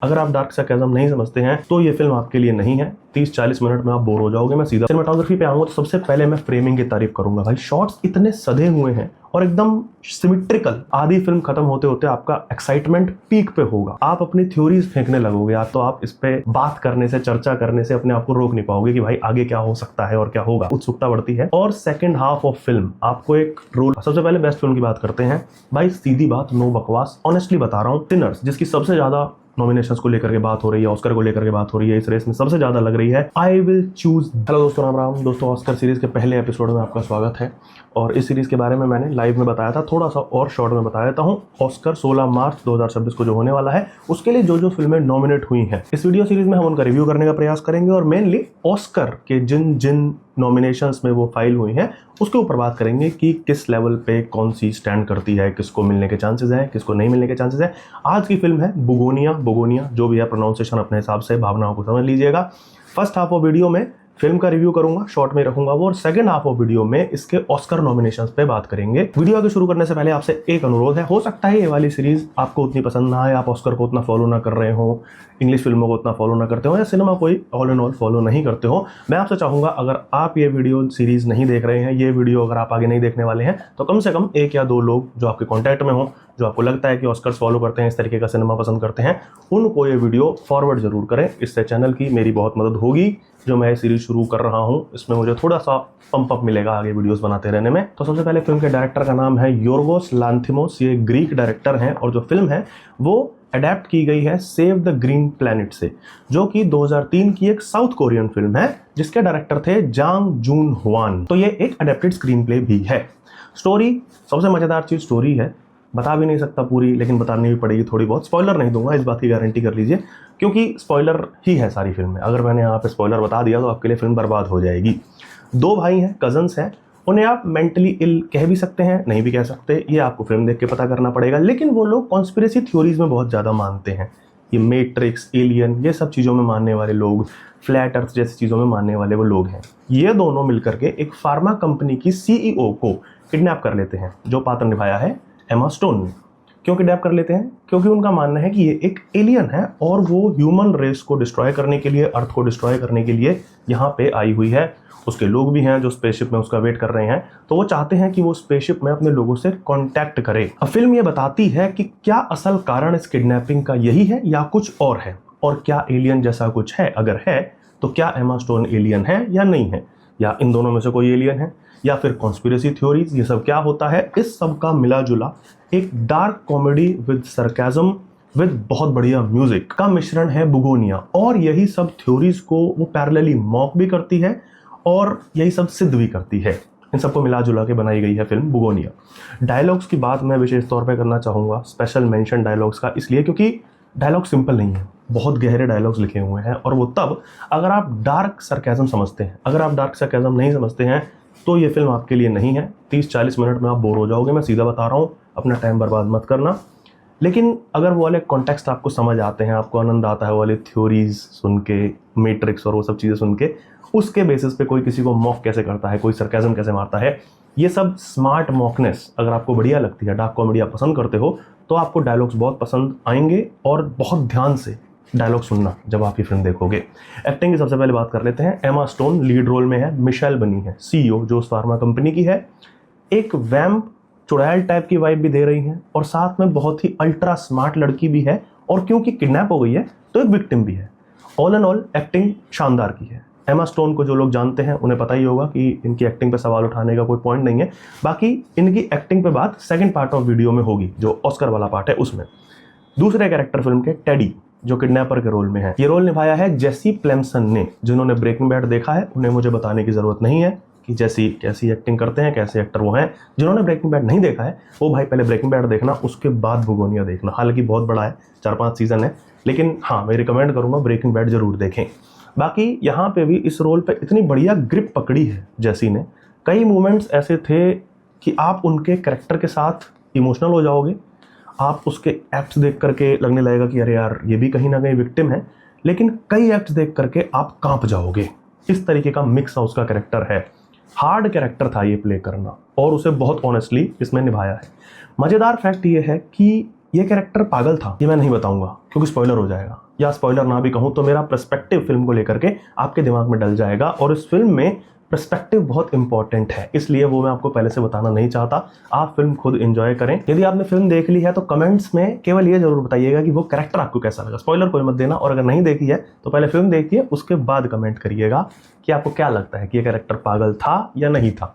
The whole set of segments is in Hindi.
अगर आप डार्क सरकाज़म नहीं समझते हैं तो ये फिल्म आपके लिए नहीं है। 30-40 मिनट में आप बोर हो जाओगे। मैं सीधा सिनेमेटोग्राफी पे आऊंगा तो सबसे पहले मैं फ्रेमिंग की तारीफ करूंगा। भाई शॉट्स इतने सधे हुए हैं और एकदम सिमेट्रिकल। आधी फिल्म खत्म होते होते आपका एक्साइटमेंट पीक पे होगा, आप अपनी थ्योरीज फेंकने लगोगे। या तो आप इस पे बात करने से, चर्चा करने से अपने आप को रोक नहीं पाओगे कि भाई आगे क्या हो सकता है और क्या होगा। उत्सुकता बढ़ती है। और सेकंड हाफ ऑफ फिल्म आपको एक रोल। सबसे पहले बेस्ट फिल्म की बात करते हैं। भाई सीधी बात, नो बकवास, ऑनेस्टली बता रहा हूँ। सिनर्स, जिसकी सबसे ज्यादा नॉमिनेशंस को लेकर के बात हो रही है, ऑस्कर को लेकर के बात हो रही है, इस रेस में सबसे ज्यादा लग रही है आई विल चूज। हेलो दोस्तों, राम राम दोस्तों। ऑस्कर सीरीज के पहले एपिसोड में आपका स्वागत है। और इस सीरीज के बारे में मैंने लाइव में बताया था, थोड़ा सा और शॉर्ट में बता देता हूँ। ऑस्कर 16 मार्च 2026 को जो होने वाला है, उसके लिए जो जो फिल्में नॉमिनेट हुई हैं, इस वीडियो सीरीज में हम उनका रिव्यू करने का प्रयास करेंगे। और मेनली ऑस्कर के जिन जिन नॉमिनेशंस में वो फाइल हुई हैं उसके ऊपर बात करेंगे कि किस लेवल पे कौन सी स्टैंड करती है, किसको मिलने के चांसेस हैं, किसको नहीं मिलने के चांसेस हैं। आज की फिल्म है बुगोनिया, जो भी है प्रोनाउंसिएशन अपने हिसाब से, भावनाओं को समझ लीजिएगा। फर्स्ट हाफ ऑफ वीडियो में फिल्म का रिव्यू करूंगा, शॉर्ट में रखूंगा वो, और सेकंड हाफ ऑफ वीडियो में इसके ऑस्कर नॉमिनेशंस पे बात करेंगे। वीडियो आगे शुरू करने से पहले आपसे एक अनुरोध है। हो सकता है ये वाली सीरीज आपको उतनी पसंद ना आए, आप ऑस्कर को उतना फॉलो ना कर रहे हो, इंग्लिश फिल्मों को उतना फॉलो ना करते हो, या सिनेमा कोई ऑल एंड ऑल फॉलो नहीं करते हो। मैं आपसे चाहूंगा, अगर आप ये वीडियो सीरीज नहीं देख रहे हैं, ये वीडियो अगर आप आगे नहीं देखने वाले हैं, तो कम से कम एक या दो लोग जो आपके कॉन्टैक्ट में हो, जो आपको लगता है कि ऑस्कर्स फॉलो करते हैं, इस तरीके का सिनेमा पसंद करते हैं, उनको ये वीडियो फॉरवर्ड जरूर करें। इससे चैनल की मेरी बहुत मदद होगी। जो मैं सीरीज शुरू कर रहा हूं इसमें मुझे थोड़ा सा पंप अप मिलेगा आगे वीडियोस बनाते रहने में। तो सबसे पहले फिल्म के डायरेक्टर का नाम है योर्गोस लांथिमोस। ये ग्रीक डायरेक्टर हैं और जो फिल्म है वो अडेप्ट की गई है सेव द ग्रीन प्लैनेट से, जो कि 2003 की एक साउथ कोरियन फिल्म है जिसके डायरेक्टर थे जांग जून ह्वान। तो ये एक अडेप्टेड स्क्रीन प्ले भी है। स्टोरी, सबसे मजेदार चीज स्टोरी है। बता भी नहीं सकता पूरी, लेकिन बतानी भी पड़ेगी थोड़ी बहुत। स्पॉइलर नहीं दूंगा, इस बात की गारंटी कर लीजिए, क्योंकि स्पॉइलर ही है सारी फिल्म में। अगर मैंने यहाँ पे स्पॉइलर बता दिया तो आपके लिए फिल्म बर्बाद हो जाएगी। दो भाई हैं, कजन्स हैं, उन्हें आप मेंटली इल कह भी सकते हैं, नहीं भी कह सकते, ये आपको फिल्म देख के पता करना पड़ेगा। लेकिन वो लोग कॉन्स्पिरेसी थ्योरीज में बहुत ज़्यादा मानते हैं। ये मैट्रिक्स, एलियन, ये सब चीज़ों में मानने वाले लोग, फ्लैट अर्थ जैसी चीज़ों में मानने वाले वो लोग हैं। ये दोनों मिलकर के एक फार्मा कंपनी की CEO को किडनैप कर लेते हैं, जो पात्र निभाया है एमा स्टोन ने। क्यों किडनैप कर लेते हैं? क्योंकि उनका मानना है कि ये एक एलियन है और वो ह्यूमन रेस को डिस्ट्रॉय करने के लिए, अर्थ को डिस्ट्रॉय करने के लिए यहाँ पे आई हुई है। उसके लोग भी हैं जो स्पेसशिप में उसका वेट कर रहे हैं, तो वो चाहते हैं कि वो स्पेसशिप में अपने लोगों से कांटेक्ट करे। अब फिल्म ये बताती है कि क्या असल कारण इस किडनैपिंग का यही है या कुछ और है, और क्या एलियन जैसा कुछ है। अगर है तो क्या एमा स्टोन एलियन है या नहीं है, या इन दोनों में से कोई एलियन है, या फिर कॉन्स्पिरेसी थ्योरीज, ये सब क्या होता है। इस सब का मिला जुला एक dark comedy with sarcasm with बहुत बढ़िया म्यूजिक का मिश्रण है बुगोनिया। और यही सब थ्योरीज को वो पैरेलली मॉक भी करती है और यही सब सिद्ध भी करती है। इन सबको मिला जुला के बनाई गई है फिल्म बुगोनिया। डायलॉग्स की बात मैं विशेष तौर पर करना चाहूँगा, स्पेशल मेंशन डायलॉग्स का, इसलिए क्योंकि डायलॉग सिंपल नहीं है, बहुत गहरे डायलॉग्स लिखे हुए हैं। और वो तब अगर आप डार्क सरकाज़म समझते हैं। अगर आप डार्क सरकाज़म नहीं समझते हैं तो ये फिल्म आपके लिए नहीं है। 30-40 मिनट में आप बोर हो जाओगे। मैं सीधा बता रहा हूँ, अपना टाइम बर्बाद मत करना। लेकिन अगर वो वाले कॉन्टेक्स्ट आपको समझ आते हैं, आपको आनंद आता है वो वाले थ्योरीज सुन के, मैट्रिक्स और वो सब चीज़ें सुन के, उसके बेसिस पे कोई किसी को मॉक कैसे करता है, कोई सरकाज़म कैसे मारता है, ये सब स्मार्ट मॉकनेस अगर आपको बढ़िया लगती है, डार्क कॉमेडी आप पसंद करते हो, तो आपको डायलॉग्स बहुत पसंद आएंगे। और बहुत ध्यान से डायलॉग सुनना जब आप ये फिल्म देखोगे। एक्टिंग की सबसे पहले बात कर लेते हैं। एमा स्टोन लीड रोल में है। मिशेल बनी है CEO जो उस फार्मा कंपनी की है। एक वैम्प चुड़ैल टाइप की वाइब भी दे रही है, और साथ में बहुत ही अल्ट्रा स्मार्ट लड़की भी है, और क्योंकि किडनैप हो गई है तो एक विक्टिम भी है। ऑल एंड ऑल एक्टिंग शानदार की है। एमा स्टोन को जो लोग जानते हैं उन्हें पता ही होगा कि इनकी एक्टिंग पे सवाल उठाने का कोई पॉइंट नहीं है। बाकी इनकी एक्टिंग पे बात सेकंड पार्ट ऑफ वीडियो में होगी, जो ऑस्कर वाला पार्ट है उसमें। दूसरे कैरेक्टर फिल्म के टेडी, जो किडनैपर के रोल में है, ये रोल निभाया है जेसी प्लेमसन ने। जिन्होंने ब्रेकिंग बैड देखा है उन्हें मुझे बताने की जरूरत नहीं है कि जेसी कैसी एक्टिंग करते हैं, कैसे एक्टर वो हैं। जिन्होंने ब्रेकिंग बैड नहीं देखा है वो भाई पहले ब्रेकिंग बैड देखना, उसके बाद बुगोनिया देखना। हालांकि बहुत बड़ा है, 4-5 सीजन है, लेकिन हाँ मैं रिकमेंड करूंगा ब्रेकिंग बैड जरूर देखें। बाकी यहाँ पे भी इस रोल पे इतनी बढ़िया ग्रिप पकड़ी है जेसी ने। कई मोमेंट्स ऐसे थे कि आप उनके कैरेक्टर के साथ इमोशनल हो जाओगे। आप उसके एक्ट्स देख करके लगने लगेगा कि अरे यार ये भी कहीं ना कहीं विक्टिम है, लेकिन कई एक्ट्स देख करके आप कांप जाओगे। इस तरीके का मिक्स उसका कैरेक्टर है। हार्ड कैरेक्टर था ये प्ले करना, और उसे बहुत ऑनेस्टली इसमें निभाया है। मज़ेदार फैक्ट ये है कि ये कैरेक्टर पागल था, ये मैं नहीं बताऊंगा क्योंकि स्पॉइलर हो जाएगा, या स्पॉइलर ना भी कहूं तो मेरा पर्सपेक्टिव फिल्म को लेकर के आपके दिमाग में डल जाएगा, और इस फिल्म में पर्सपेक्टिव बहुत इंपॉर्टेंट है, इसलिए वो मैं आपको पहले से बताना नहीं चाहता। आप फिल्म खुद एंजॉय करें। यदि आपने फिल्म देख ली है तो कमेंट्स में केवल ये जरूर बताइएगा कि वो कैरेक्टर आपको कैसा लगा। स्पॉइलर कोई मत देना, और अगर नहीं देखी है तो पहले फिल्म देखिए, उसके बाद कमेंट करिएगा कि आपको क्या लगता है कि ये कैरेक्टर पागल था या नहीं था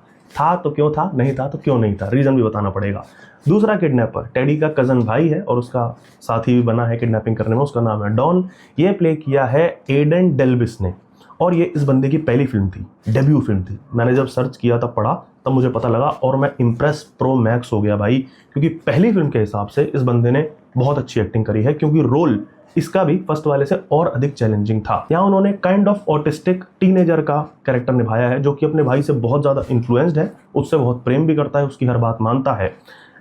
तो क्यों था, नहीं था तो क्यों नहीं था, रीजन भी बताना पड़ेगा। दूसरा किडनैपर टेडी का कजन भाई है और उसका साथी भी बना है किडनैपिंग करने में, उसका नाम है डॉन। ये प्ले किया है एडन डेल्बिस ने, और ये इस बंदे की पहली फिल्म थी, डेब्यू फिल्म थी। मैंने जब सर्च किया था, पढ़ा, तब मुझे पता लगा और मैं इम्प्रेस प्रो मैक्स हो गया भाई, क्योंकि पहली फिल्म के हिसाब से इस बंदे ने बहुत अच्छी एक्टिंग करी है, क्योंकि रोल इसका भी फर्स्ट वाले से और अधिक चैलेंजिंग था। यहाँ उन्होंने काइंड ऑफ ऑटिस्टिक टीनेजर का कैरेक्टर निभाया है, जो कि अपने भाई से बहुत ज़्यादा इन्फ्लुएंस्ड है, उससे बहुत प्रेम भी करता है, उसकी हर बात मानता है।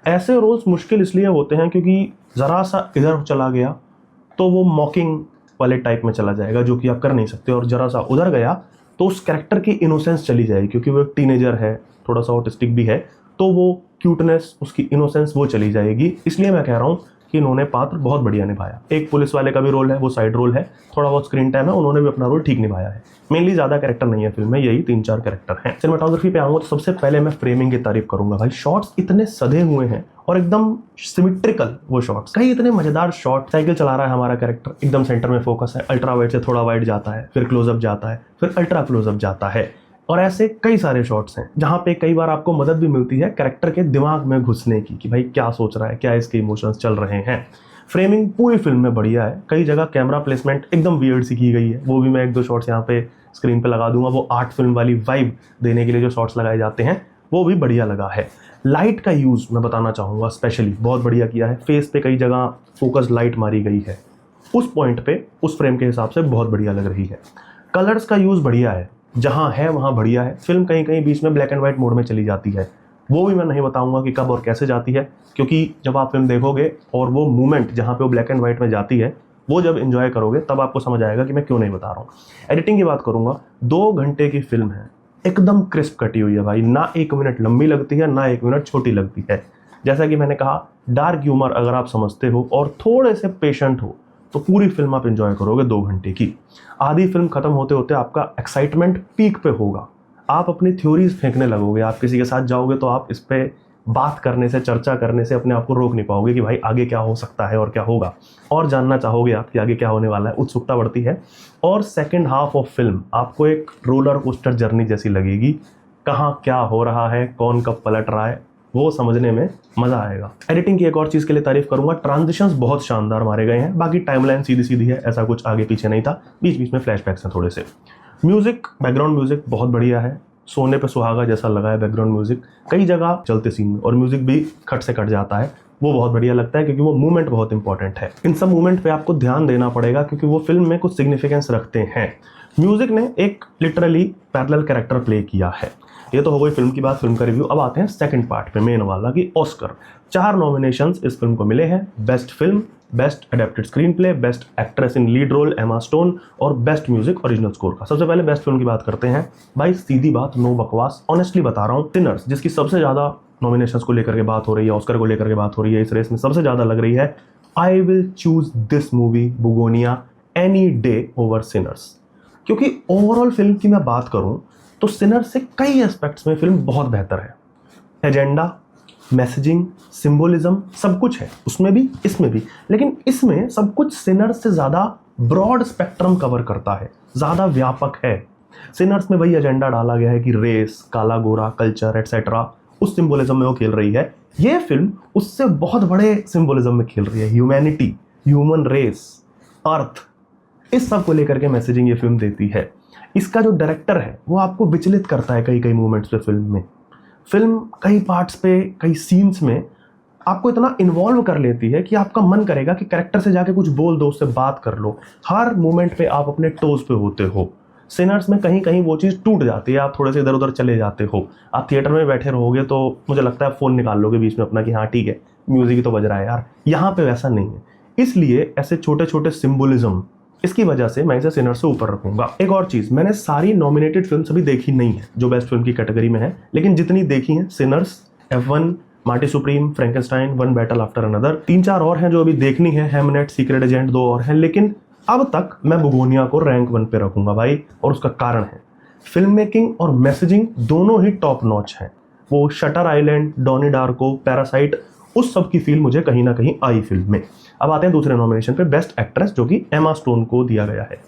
ऐसे रोल्स मुश्किल इसलिए होते हैं क्योंकि ज़रा सा इधर चला गया तो वो मॉकिंग वाले टाइप में चला जाएगा, जो कि आप कर नहीं सकते, और ज़रा सा उधर गया तो उस कैरेक्टर की इनोसेंस चली जाएगी, क्योंकि वो एक टीनेजर है, थोड़ा सा ऑटिस्टिक भी है, तो वो क्यूटनेस, उसकी इनोसेंस वो चली जाएगी। इसलिए मैं कह रहा हूँ कि इन्होंने पात्र बहुत बढ़िया निभाया। एक पुलिस वाले का भी रोल है, वो साइड रोल है, थोड़ा बहुत स्क्रीन टाइम है, उन्होंने भी अपना रोल ठीक निभाया है। मेनली ज़्यादा कैरेक्टर नहीं है फिल्म में, यही 3-4 कैरेक्टर हैं। सिनेमेटोग्राफी पे आऊँगा तो सबसे पहले मैं फ्रेमिंग की तारीफ करूंगा भाई। शॉट्स इतने सधे हुए हैं और एकदम सिमेट्रिकल वो शॉट्स, कई इतने मजेदार शॉट। साइकिल चला रहा है हमारा कैरेक्टर, एकदम सेंटर में फोकस है, अल्ट्रा वाइड से थोड़ा वाइड जाता है, फिर क्लोजअप जाता है, फिर अल्ट्रा क्लोजअप जाता है, और ऐसे कई सारे शॉट्स हैं जहां पे कई बार आपको मदद भी मिलती है कैरेक्टर के दिमाग में घुसने की, कि भाई क्या सोच रहा है, क्या इसके इमोशंस चल रहे हैं। फ्रेमिंग पूरी फिल्म में बढ़िया है। कई जगह कैमरा प्लेसमेंट एकदम वियर्ड सी की गई है, वो भी मैं 1-2 शॉट्स यहाँ पे स्क्रीन पे लगा दूंगा। वो आर्ट फिल्म वाली वाइब देने के लिए जो शॉट्स लगाए जाते हैं वो भी बढ़िया लगा है। लाइट का यूज़ मैं बताना चाहूँगा, स्पेशली बहुत बढ़िया किया है। फेस पे कई जगह फोकस लाइट मारी गई है, उस पॉइंट पे उस फ्रेम के हिसाब से बहुत बढ़िया लग रही है। कलर्स का यूज़ बढ़िया है, जहाँ है वहाँ बढ़िया है। फिल्म कहीं कहीं बीच में ब्लैक एंड व्हाइट मोड में चली जाती है, वो भी मैं नहीं बताऊंगा कि कब और कैसे जाती है, क्योंकि जब आप फिल्म देखोगे और वो मूवमेंट जहाँ पे वो ब्लैक एंड व्हाइट में जाती है वो जब एंजॉय करोगे तब आपको समझ आएगा कि मैं क्यों नहीं बता रहा हूँ। एडिटिंग की बात करूँगा, 2 घंटे की फिल्म है, एकदम क्रिस्प कटी हुई है भाई, ना 1 मिनट लंबी लगती है ना 1 मिनट छोटी लगती है। जैसा कि मैंने कहा, डार्क ह्यूमर अगर आप समझते हो और थोड़े से पेशेंट हो तो पूरी फिल्म आप एंजॉय करोगे 2 घंटे की। आधी फिल्म खत्म होते होते आपका एक्साइटमेंट पीक पे होगा, आप अपनी थ्योरीज फेंकने लगोगे। आप किसी के साथ जाओगे तो आप इस पे बात करने से, चर्चा करने से अपने आप को रोक नहीं पाओगे कि भाई आगे क्या हो सकता है और क्या होगा, और जानना चाहोगे आप कि आगे क्या होने वाला है, उत्सुकता बढ़ती है। और सेकंड हाफ ऑफ फिल्म आपको एक रोलर कोस्टर जर्नी जैसी लगेगी, कहाँ क्या हो रहा है, कौन कब पलट रहा है, वो समझने में मज़ा आएगा। एडिटिंग की एक और चीज़ के लिए तारीफ करूंगा, ट्रांजिशंस बहुत शानदार मारे गए हैं। बाकी टाइमलाइन सीधी सीधी है, ऐसा कुछ आगे पीछे नहीं था, बीच बीच में फ्लैशबैक्स हैं थोड़े से। म्यूजिक, बैकग्राउंड म्यूजिक बहुत बढ़िया है, सोने पे सुहागा जैसा लगा है बैकग्राउंड म्यूजिक कई जगह चलते सीन में, और म्यूजिक भी खट से कट जाता है, वो बहुत बढ़िया लगता है क्योंकि वो मूवमेंट बहुत इंपॉर्टेंट है। इन सब मूवमेंट पे आपको ध्यान देना पड़ेगा क्योंकि वो फिल्म में कुछ सिग्निफिकेंस रखते हैं। म्यूजिक ने एक लिटरली पैरेलल कैरेक्टर प्ले किया है। ये तो हो गई फिल्म की बात, फिल्म का रिव्यू। अब आते हैं सेकंड पार्ट पे, मेन वाला, कि ऑस्कर। 4 नॉमिनेशंस इस फिल्म को मिले हैं, best film, best adapted screenplay, best actress in lead role Emma Stone, और बेस्ट म्यूजिक ओरिजिनल स्कोर का। सबसे पहले बेस्ट फिल्म की बात करते हैं भाई, सीधी बात, नो बकवास, ऑनेस्टली बता रहा हूँ। सिनर्स, जिसकी सबसे ज़्यादा नॉमिनेशंस को लेकर के बात हो रही है, ऑस्कर को लेकर के बात हो रही है, इस रेस में सबसे ज़्यादा लग रही है, I will choose this movie Bugonia any day over sinners. क्योंकि ओवरऑल फिल्म की मैं बात करूं तो सिनर्स से कई एस्पेक्ट्स में फिल्म बहुत बेहतर है। एजेंडा, मैसेजिंग, सिंबोलिज्म, सब कुछ है उसमें भी इसमें भी, लेकिन इसमें सब कुछ सिनर्स से ज़्यादा ब्रॉड स्पेक्ट्रम कवर करता है, ज़्यादा व्यापक है। सिनर्स में वही एजेंडा डाला गया है कि रेस, काला गोरा, कल्चर एटसेट्रा, उस सिंबोलिज्म में वो खेल रही है। ये फिल्म उससे बहुत बड़े सिंबोलिज्म में खेल रही है, ह्यूमैनिटी, ह्यूमन रेस, अर्थ, इस सब को लेकर के मैसेजिंग ये फिल्म देती है। इसका जो डायरेक्टर है वो आपको विचलित करता है कई कई मोमेंट्स पे फिल्म में। फिल्म कई पार्ट्स पे, कई सीन्स में आपको इतना इन्वॉल्व कर लेती है कि आपका मन करेगा कि कैरेक्टर से जाके कुछ बोल दो, उससे बात कर लो। हर मोमेंट पे आप अपने टोज पे होते हो। सिनर्स में कहीं कहीं वो चीज़ टूट जाती है, आप थोड़े से इधर उधर चले जाते हो। आप थिएटर में बैठे रहोगे तो मुझे लगता है फ़ोन निकाल लोगे बीच में अपना कि हाँ ठीक है म्यूज़िक ही तो बज रहा है यार। यहाँ पे वैसा नहीं है, इसलिए ऐसे छोटे छोटे सिंबोलिज्म, इसकी वजह से मैं इसे सिनर से ऊपर रखूंगा। एक और चीज़, मैंने सारी नॉमिनेटेड फिल्म्स अभी देखी नहीं है जो बेस्ट फिल्म की कैटेगरी में है, लेकिन जितनी देखी हैं, Sinners, F1, Marty Supreme, Frankenstein, One Battle After Another, 3-4 और हैं जो अभी देखनी है, हेमनेट, सीक्रेट एजेंट 2 और हैं, लेकिन अब तक मैं बुगोनिया को रैंक 1 पे रखूंगा भाई। और उसका कारण है फिल्म मेकिंग और मैसेजिंग दोनों ही टॉप नॉच हैं। वो शटर आइलैंड, डॉनी डार्को, पैरासाइट, उस सब की फील मुझे कहीं ना कहीं आई फिल्म में। अब आते हैं दूसरे नॉमिनेशन पे, बेस्ट एक्ट्रेस, जो कि एमा स्टोन को दिया गया है।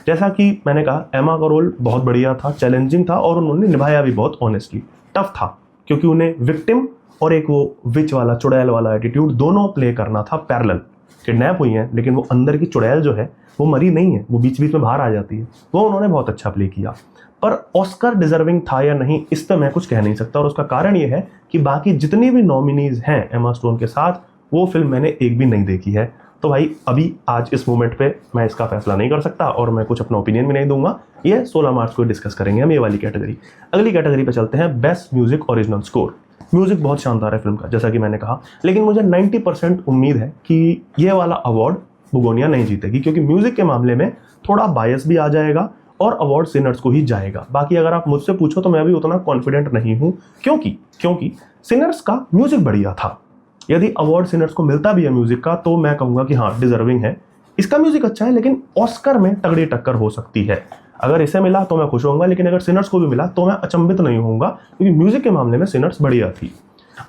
जैसा कि मैंने कहा, एमा का रोल बहुत बढ़िया था, चैलेंजिंग था और उन्होंने निभाया भी बहुत ऑनेस्टली। टफ था क्योंकि उन्हें विक्टिम और एक वो विच वाला, चुड़ैल वाला एटीट्यूड दोनों प्ले करना था पैरेलल। किडनैप हुई हैं लेकिन वो अंदर की चुड़ैल जो है वो मरी नहीं है, वो बीच बीच में बाहर आ जाती है। वो उन्होंने बहुत अच्छा प्ले किया, पर ऑस्कर डिजर्विंग था या नहीं इस पर मैं कुछ कह नहीं सकता। और उसका कारण ये है कि बाकी जितनी भी नॉमिनीज हैं एमा स्टोन के साथ, वो फिल्म मैंने एक भी नहीं देखी है। तो भाई अभी आज इस मोमेंट पे मैं इसका फैसला नहीं कर सकता और मैं कुछ अपना ओपिनियन भी नहीं दूंगा। ये 16 मार्च को डिस्कस करेंगे हम ये वाली कैटेगरी। अगली कैटेगरी पे चलते हैं, best music original score. Music बहुत शानदार है फिल्म का, जैसा कि मैंने कहा, लेकिन मुझे 90% उम्मीद है कि ये वाला अवार्ड बुगोनिया नहीं जीतेगी, क्योंकि म्यूजिक के मामले में थोड़ा बायस भी आ जाएगा और अवार्ड सिनर्स को ही जाएगा। बाकी अगर आप मुझसे पूछो तो मैं भी उतना कॉन्फिडेंट नहीं हूं, क्योंकि सिनर्स का म्यूजिक बढ़िया था। यदि अवार्ड सिनर्स को मिलता भी है म्यूजिक का तो मैं कहूंगा कि हाँ, डिजर्विंग है। इसका म्यूजिक अच्छा है, लेकिन ऑस्कर में तगड़ी टक्कर हो सकती है। अगर इसे मिला तो मैं खुश होऊंगा, लेकिन अगर सिनर्स को भी मिला तो मैं अचंभित नहीं होऊंगा, क्योंकि म्यूजिक के मामले में सिनर्स बढ़िया थी।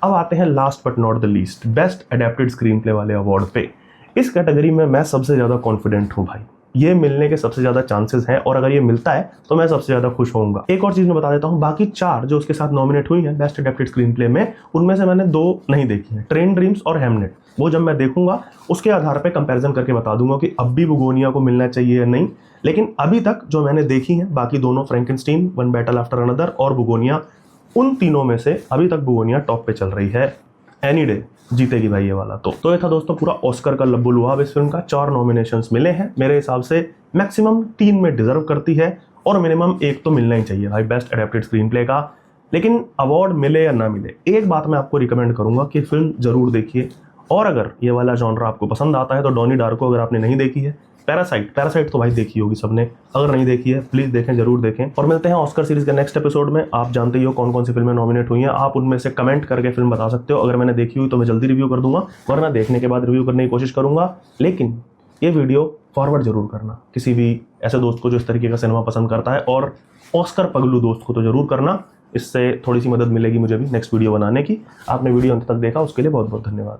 अब आते हैं last but not the least, best adapted screen play वाले अवार्ड पे। इस कैटेगरी में मैं सबसे ज्यादा कॉन्फिडेंट हूँ भाई, ये मिलने के सबसे ज्यादा चांसेस हैं और अगर ये मिलता है तो मैं सबसे ज्यादा खुश होऊंगा। एक और चीज मैं बता देता हूँ, बाकी 4 जो उसके साथ नॉमिनेट हुई हैं बेस्ट एडेप्टेड स्क्रीन प्ले में, उनमें से मैंने 2 नहीं देखी हैं, ट्रेन ड्रीम्स और हेमनेट। वो जब मैं देखूंगा उसके आधार पर कंपेरिजन करके बता दूंगा कि अब भी बुगोनिया को मिलना चाहिए या नहीं। लेकिन अभी तक जो मैंने देखी है, बाकी दोनों, Frankenstein, One Battle After another और बुगोनिया, उन तीनों में से अभी तक बुगोनिया टॉप पे चल रही है। एनी डे जीतेगी भाई ये वाला। तो ये था दोस्तों पूरा ऑस्कर का लब्बू लुआब इस फिल्म का। 4 नॉमिनेशंस मिले हैं, मेरे हिसाब से मैक्सिमम 3 में डिजर्व करती है और मिनिमम 1 तो मिलना ही चाहिए भाई बेस्ट एडेप्टेड स्क्रीन प्ले का। लेकिन अवार्ड मिले या ना मिले, एक बात मैं आपको रिकमेंड करूंगा कि फिल्म जरूर देखिए। और अगर ये वाला जॉनरा आपको पसंद आता है तो डॉनी डार्को अगर आपने नहीं देखी है, पैरासाइट तो भाई देखी होगी सबने, अगर नहीं देखी है प्लीज देखें, जरूर देखें। और मिलते हैं ऑस्कर सीरीज के नेक्स्ट एपिसोड में। आप जानते ही हो कौन कौन सी फिल्में नॉमिनेट हुई हैं, आप उनमें से कमेंट करके फिल्म बता सकते हो। अगर मैंने देखी हुई तो मैं जल्दी रिव्यू कर दूंगा, वरना देखने के बाद रिव्यू करने की कोशिश करूंगा। लेकिन ये वीडियो फॉरवर्ड जरूर करना किसी भी ऐसे दोस्त को जो इस तरीके का सिनेमा पसंद करता है, और ऑस्कर पगलू दोस्त को तो जरूर करना। इससे थोड़ी सी मदद मिलेगी मुझे भी नेक्स्ट वीडियो बनाने की। आपने वीडियो अंत तक देखा उसके लिए बहुत बहुत धन्यवाद।